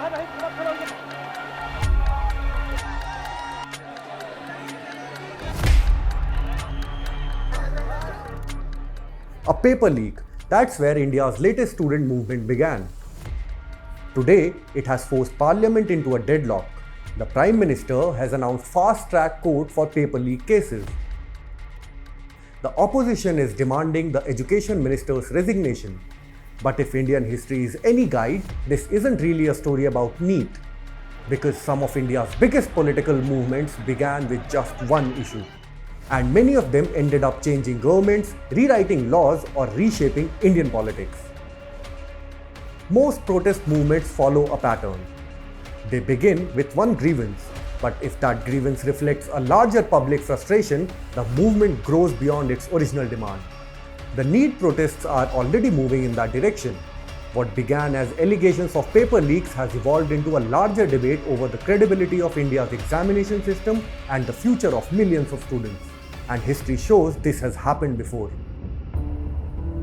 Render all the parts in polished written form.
A paper leak, that's where India's latest student movement began. Today, it has forced Parliament into a deadlock. The Prime Minister has announced fast-track court for paper leak cases. The opposition is demanding the Education Minister's resignation. But if Indian history is any guide, this isn't really a story about NEET, because some of India's biggest political movements began with just one issue. And many of them ended up changing governments, rewriting laws, or reshaping Indian politics. Most protest movements follow a pattern. They begin with one grievance, but if that grievance reflects a larger public frustration, the movement grows beyond its original demand. The NEET protests are already moving in that direction. What began as allegations of paper leaks has evolved into a larger debate over the credibility of India's examination system and the future of millions of students. And history shows this has happened before.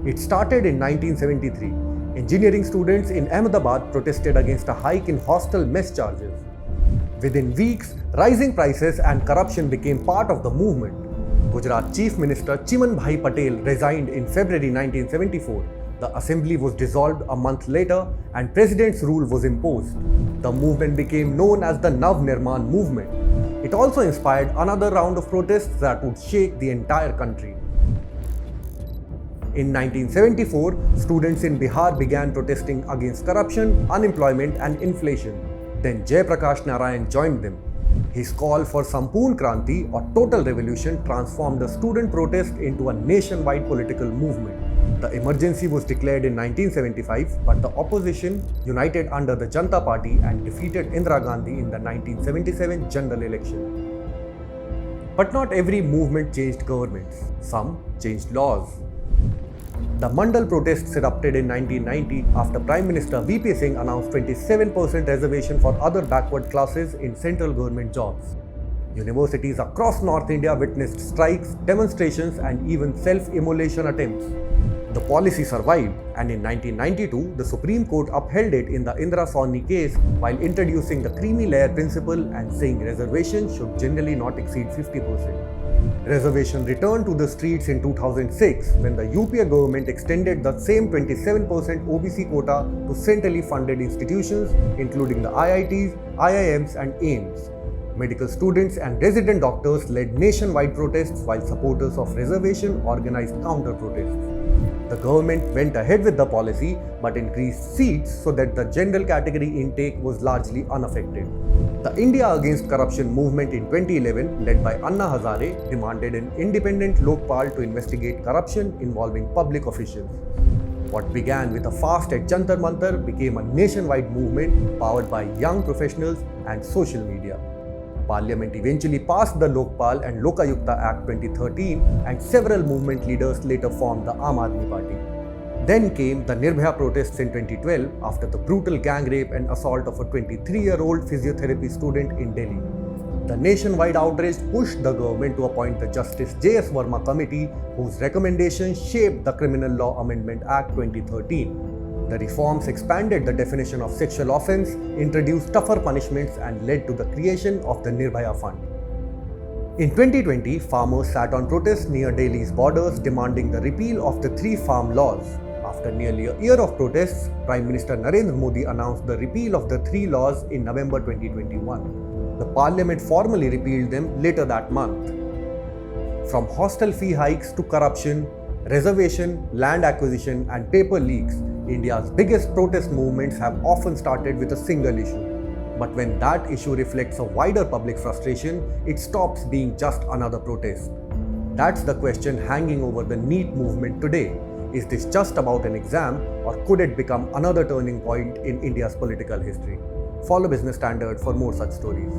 It started in 1973. Engineering students in Ahmedabad protested against a hike in hostel mess charges. Within weeks, rising prices and corruption became part of the movement. Gujarat Chief Minister Chimanbhai Patel resigned in February 1974. The assembly was dissolved a month later and president's rule was imposed. The movement became known as the Nirman movement. It also inspired another round of protests that would shake the entire country. In 1974, students in Bihar began protesting against corruption, unemployment and inflation. Then Jai Prakash Narayan joined them. His call for Sampoorn Kranti or total revolution transformed the student protest into a nationwide political movement. The emergency was declared in 1975, but the opposition united under the Janata Party and defeated Indira Gandhi in the 1977 general election. But not every movement changed governments. Some changed laws. The Mandal protests erupted in 1990 after Prime Minister VP Singh announced 27% reservation for other backward classes in central government jobs. Universities across North India witnessed strikes, demonstrations and even self-immolation attempts. The policy survived, and in 1992, the Supreme Court upheld it in the Indira Sawhney case while introducing the creamy layer principle and saying reservations should generally not exceed 50%. Reservation returned to the streets in 2006 when the UPA government extended the same 27% OBC quota to centrally funded institutions including the IITs, IIMs and AIIMS. Medical students and resident doctors led nationwide protests while supporters of reservation organized counter-protests. The government went ahead with the policy but increased seats so that the general category intake was largely unaffected. The India Against Corruption movement in 2011, led by Anna Hazare, demanded an independent Lokpal to investigate corruption involving public officials. What began with a fast at Jantar Mantar became a nationwide movement powered by young professionals and social media. Parliament eventually passed the Lokpal and Lokayukta Act 2013 and several movement leaders later formed the Aam Aadmi Party. Then came the Nirbhaya protests in 2012 after the brutal gang rape and assault of a 23-year-old physiotherapy student in Delhi. The nationwide outrage pushed the government to appoint the Justice J.S. Verma Committee, whose recommendations shaped the Criminal Law Amendment Act 2013. The reforms expanded the definition of sexual offence, introduced tougher punishments and led to the creation of the Nirbhaya Fund. In 2020, farmers sat on protests near Delhi's borders demanding the repeal of the 3 farm laws. After nearly a year of protests, Prime Minister Narendra Modi announced the repeal of the 3 laws in November 2021. The Parliament formally repealed them later that month. From hostel fee hikes to corruption, reservation, land acquisition and paper leaks, India's biggest protest movements have often started with a single issue. But when that issue reflects a wider public frustration, it stops being just another protest. That's the question hanging over the NEET movement today. Is this just about an exam, or could it become another turning point in India's political history? Follow Business Standard for more such stories.